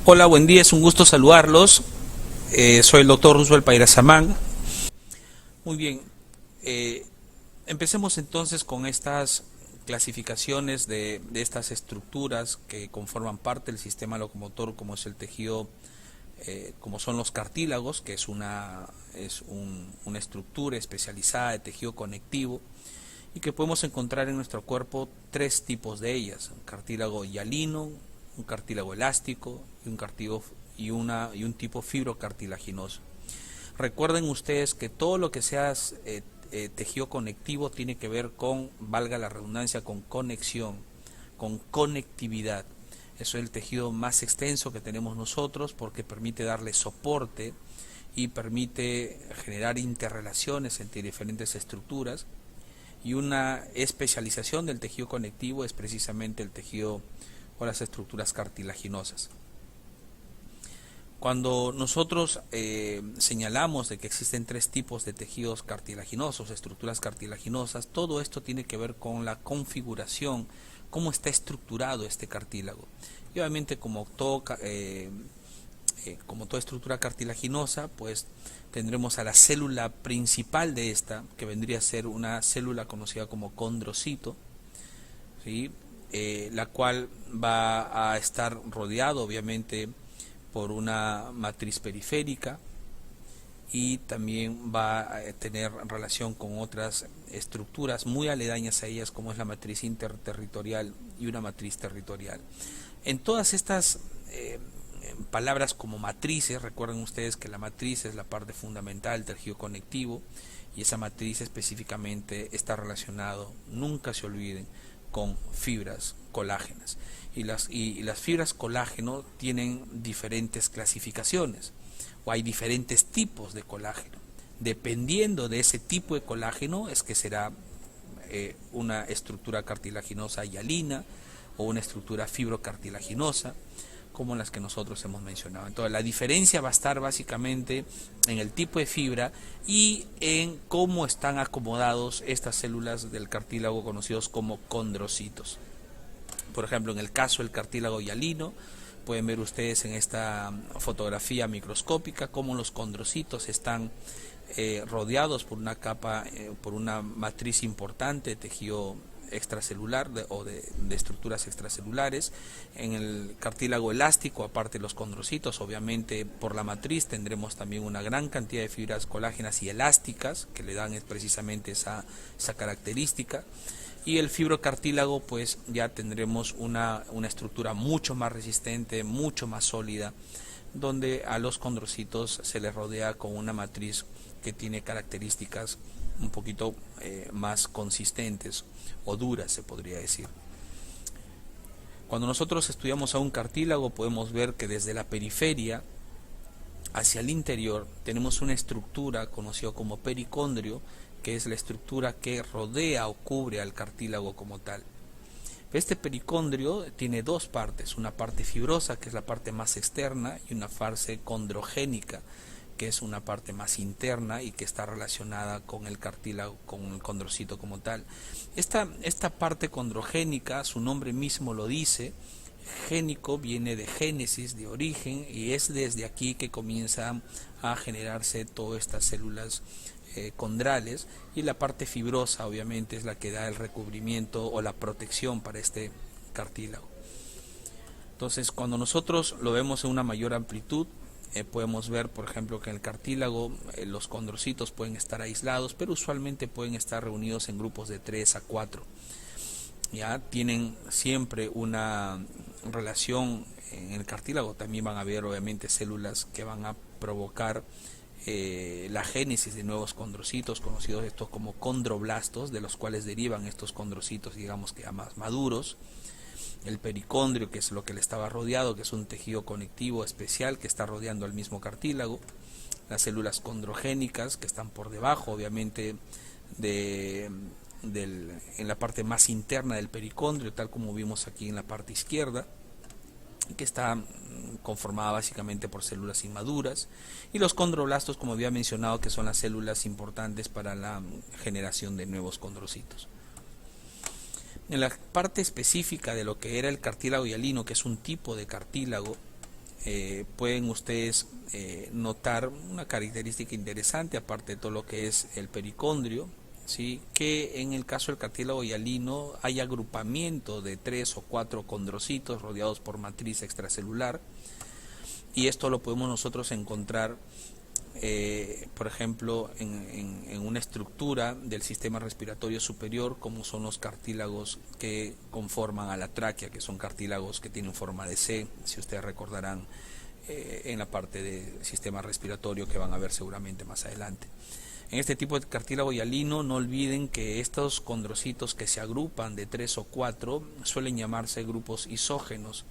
Hola, buen día, es un gusto saludarlos. Soy el doctor Roosevelt Pairazamán. Muy bien, eh, empecemos entonces con estas clasificaciones de estas estructuras que conforman parte del sistema locomotor, como es el tejido, como son los cartílagos, que es una estructura especializada de tejido conectivo y que podemos encontrar en nuestro cuerpo tres tipos de ellas: un cartílago hialino, un cartílago elástico y un tipo fibrocartilaginoso. Recuerden ustedes que todo lo que sea tejido conectivo tiene que ver con, valga la redundancia, con conexión, con conectividad. Eso es el tejido más extenso que tenemos nosotros porque permite darle soporte y permite generar interrelaciones entre diferentes estructuras. Y una especialización del tejido conectivo es precisamente el tejido o las estructuras cartilaginosas. Cuando nosotros señalamos de que existen tres tipos de tejidos cartilaginosos, estructuras cartilaginosas, todo esto tiene que ver con la configuración, cómo está estructurado este cartílago. Y obviamente como toda estructura cartilaginosa, pues tendremos a la célula principal de esta, que vendría a ser una célula conocida como condrocito, ¿sí? La cual va a estar rodeado obviamente por una matriz periférica y también va a tener relación con otras estructuras muy aledañas a ellas, como es la matriz interterritorial y una matriz territorial. En todas estas palabras como matrices, recuerden ustedes que la matriz es la parte fundamental del tejido conectivo y esa matriz específicamente está relacionado, nunca se olviden, con fibras colágenas. Y las fibras colágeno tienen diferentes clasificaciones, o hay diferentes tipos de colágeno. Dependiendo de ese tipo de colágeno es que será una estructura cartilaginosa hialina o una estructura fibrocartilaginosa, como las que nosotros hemos mencionado. Entonces la diferencia va a estar básicamente en el tipo de fibra y en cómo están acomodados estas células del cartílago conocidos como condrocitos. Por ejemplo, en el caso del cartílago hialino, pueden ver ustedes en esta fotografía microscópica cómo los condrocitos están rodeados por una capa, por una matriz importante de tejido extracelular de estructuras extracelulares. En el cartílago elástico, aparte de los condrocitos, obviamente por la matriz tendremos también una gran cantidad de fibras colágenas y elásticas que le dan precisamente esa característica. Y el fibrocartílago, pues ya tendremos una estructura mucho más resistente, mucho más sólida, donde a los condrocitos se les rodea con una matriz que tiene características un poquito más consistentes o duras, se podría decir. Cuando nosotros estudiamos a un cartílago podemos ver que desde la periferia hacia el interior tenemos una estructura conocida como pericondrio, que es la estructura que rodea o cubre al cartílago como tal. Este pericondrio tiene dos partes, una parte fibrosa, que es la parte más externa, y una fase condrogénica, que es una parte más interna y que está relacionada con el cartílago, con el condrocito como tal. Esta parte condrogénica, su nombre mismo lo dice, génico viene de génesis, de origen, y es desde aquí que comienzan a generarse todas estas células condrales, y la parte fibrosa obviamente es la que da el recubrimiento o la protección para este cartílago. Entonces, cuando nosotros lo vemos en una mayor amplitud, podemos ver, por ejemplo, que en el cartílago los condrocitos pueden estar aislados, pero usualmente pueden estar reunidos en grupos de 3 a 4. Ya tienen siempre una relación. En el cartílago también van a haber obviamente células que van a provocar la génesis de nuevos condrocitos, conocidos estos como condroblastos, de los cuales derivan estos condrocitos, digamos que ya más maduros. El pericondrio, que es lo que le estaba rodeado, que es un tejido conectivo especial que está rodeando al mismo cartílago. Las células condrogénicas, que están por debajo obviamente en la parte más interna del pericondrio, tal como vimos aquí en la parte izquierda, que está conformada básicamente por células inmaduras, y los condroblastos, como había mencionado, que son las células importantes para la generación de nuevos condrocitos. En la parte específica de lo que era el cartílago hialino, que es un tipo de cartílago, pueden ustedes notar una característica interesante, aparte de todo lo que es el pericondrio, ¿sí? Que en el caso del cartílago hialino hay agrupamiento de 3 o 4 condrocitos rodeados por matriz extracelular, y esto lo podemos nosotros encontrar por ejemplo en una estructura del sistema respiratorio superior, como son los cartílagos que conforman a la tráquea, que son cartílagos que tienen forma de C, si ustedes recordarán en la parte del sistema respiratorio que van a ver seguramente más adelante. En este tipo de cartílago hialino, no olviden que estos condrocitos que se agrupan de 3 o 4 suelen llamarse grupos isógenos.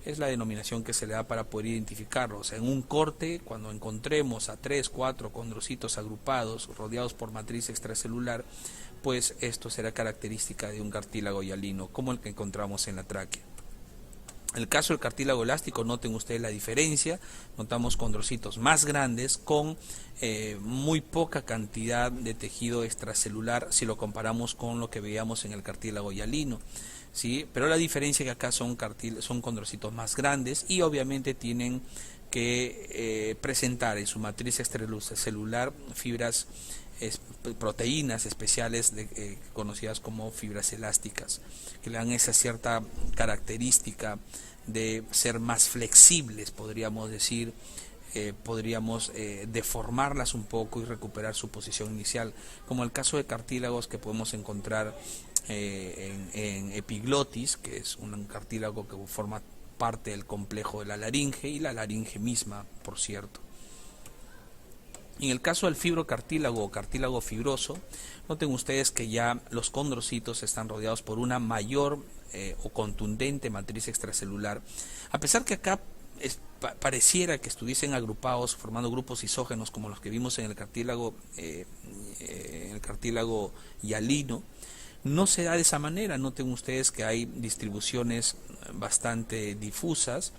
Es la denominación que se le da para poder identificarlos. O sea, en un corte, cuando encontremos a 3, 4 condrocitos agrupados, rodeados por matriz extracelular, pues esto será característica de un cartílago hialino, como el que encontramos en la tráquea. En el caso del cartílago elástico, noten ustedes la diferencia, notamos condrocitos más grandes con muy poca cantidad de tejido extracelular si lo comparamos con lo que veíamos en el cartílago hialino. ¿Sí? Pero la diferencia es que acá son condrocitos más grandes y obviamente tienen que presentar en su matriz extracelular fibras, proteínas especiales conocidas como fibras elásticas, que le dan esa cierta característica de ser más flexibles, podríamos decir, podríamos deformarlas un poco y recuperar su posición inicial, como el caso de cartílagos que podemos encontrar en epiglotis, que es un cartílago que forma parte del complejo de la laringe y la laringe misma, por cierto. En el caso del fibrocartílago o cartílago fibroso, noten ustedes que ya los condrocitos están rodeados por una mayor o contundente matriz extracelular, a pesar que acá pareciera que estuviesen agrupados formando grupos isógenos como los que vimos en el cartílago hialino. No se da de esa manera. Noten ustedes que hay distribuciones bastante difusas,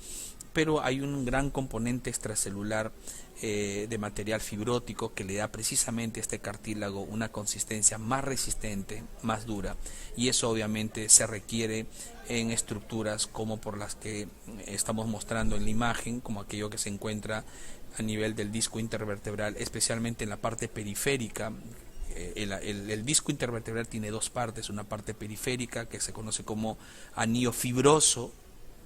pero hay un gran componente extracelular de material fibrótico que le da precisamente a este cartílago una consistencia más resistente, más dura, y eso obviamente se requiere en estructuras como por las que estamos mostrando en la imagen, como aquello que se encuentra a nivel del disco intervertebral, especialmente en la parte periférica. El disco intervertebral tiene dos partes, una parte periférica que se conoce como anillo fibroso,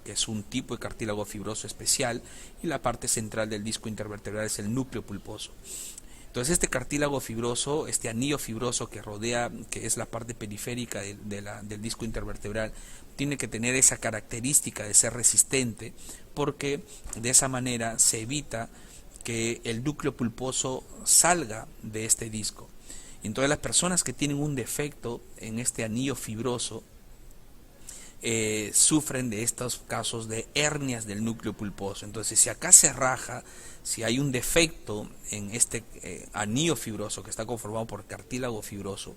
que es un tipo de cartílago fibroso especial, y la parte central del disco intervertebral es el núcleo pulposo. Entonces este cartílago fibroso, este anillo fibroso que rodea, que es la parte periférica del disco intervertebral, tiene que tener esa característica de ser resistente, porque de esa manera se evita que el núcleo pulposo salga de este disco. Entonces las personas que tienen un defecto en este anillo fibroso sufren de estos casos de hernias del núcleo pulposo. Entonces si acá se raja, si hay un defecto en este anillo fibroso que está conformado por cartílago fibroso,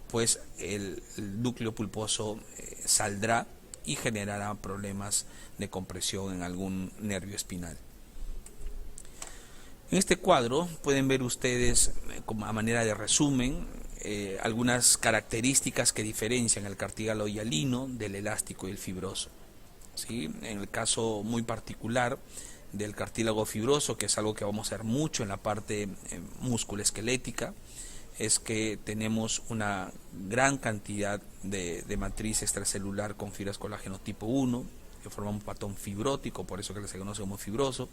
pues el núcleo pulposo saldrá y generará problemas de compresión en algún nervio espinal. En este cuadro pueden ver ustedes, como a manera de resumen, algunas características que diferencian el cartílago hialino del elástico y el fibroso. ¿Sí? En el caso muy particular del cartílago fibroso, que es algo que vamos a ver mucho en la parte musculoesquelética, es que tenemos una gran cantidad de matriz extracelular con fibras colágeno tipo 1, que forma un patrón fibrótico, por eso que se conoce como fibroso,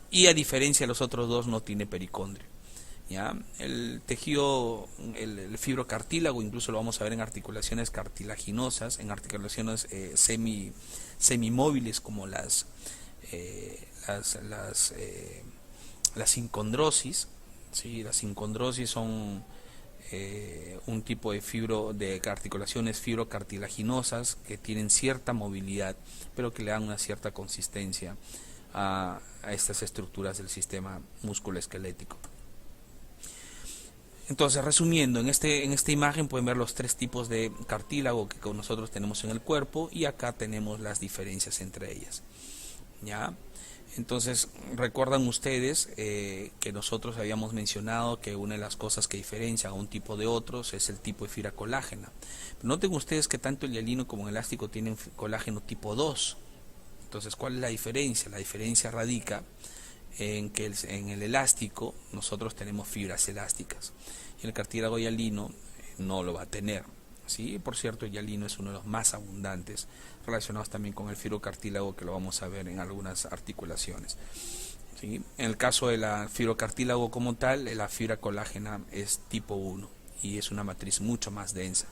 y a diferencia de los otros dos no tiene pericondrio. ¿Ya? El tejido, el fibrocartílago, incluso lo vamos a ver en articulaciones cartilaginosas, en articulaciones semimóviles como las sincondrosis. ¿Sí? Las sincondrosis son un tipo de articulaciones fibrocartilaginosas que tienen cierta movilidad, pero que le dan una cierta consistencia a estas estructuras del sistema musculoesquelético. Entonces, resumiendo, en esta imagen pueden ver los tres tipos de cartílago que nosotros tenemos en el cuerpo, y acá tenemos las diferencias entre ellas. ¿Ya? Entonces, recuerdan ustedes que nosotros habíamos mencionado que una de las cosas que diferencian a un tipo de otros es el tipo de fibra colágena. Pero noten ustedes que tanto el hialino como el elástico tienen colágeno tipo 2. Entonces, ¿cuál es la diferencia? La diferencia radica en que en el elástico nosotros tenemos fibras elásticas y el cartílago hialino no lo va a tener. ¿Sí? Por cierto, el hialino es uno de los más abundantes, relacionados también con el fibrocartílago, que lo vamos a ver en algunas articulaciones. ¿Sí? En el caso de la fibrocartílago como tal, la fibra colágena es tipo 1 y es una matriz mucho más densa.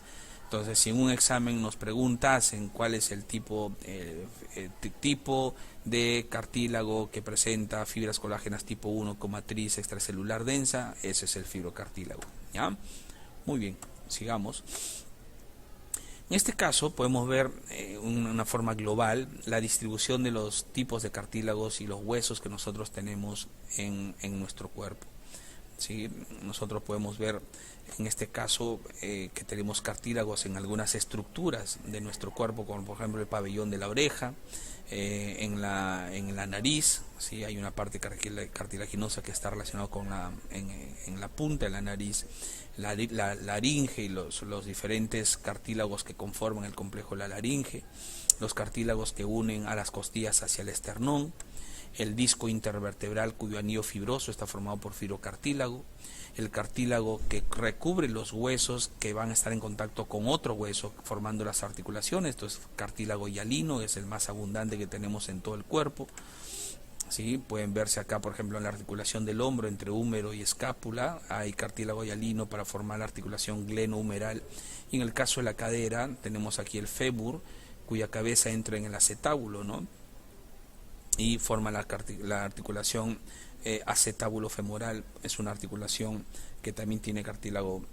Entonces, si en un examen nos preguntasen cuál es el tipo de cartílago que presenta fibras colágenas tipo 1 con matriz extracelular densa, ese es el fibrocartílago. ¿Ya? Muy bien, sigamos. En este caso podemos ver una forma global la distribución de los tipos de cartílagos y los huesos que nosotros tenemos en nuestro cuerpo. ¿Sí? Nosotros podemos ver en este caso que tenemos cartílagos en algunas estructuras de nuestro cuerpo, como por ejemplo el pabellón de la oreja, en la nariz. ¿Sí? Hay una parte cartilaginosa que está relacionada con en la punta de la nariz, la laringe y los diferentes cartílagos que conforman el complejo de la laringe, los cartílagos que unen a las costillas hacia el esternón, el disco intervertebral cuyo anillo fibroso está formado por fibrocartílago, el cartílago que recubre los huesos que van a estar en contacto con otro hueso formando las articulaciones. Esto es cartílago hialino, es el más abundante que tenemos en todo el cuerpo. ¿Sí? Pueden verse acá, por ejemplo, en la articulación del hombro entre húmero y escápula hay cartílago hialino para formar la articulación glenohumeral, y en el caso de la cadera tenemos aquí el fémur, cuya cabeza entra en el acetábulo, ¿no? Y forma la articulación acetábulo femoral. Es una articulación que también tiene cartílago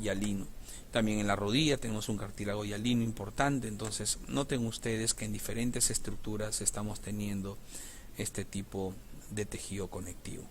hialino. También en la rodilla tenemos un cartílago hialino importante. Entonces noten ustedes que en diferentes estructuras estamos teniendo este tipo de tejido conectivo.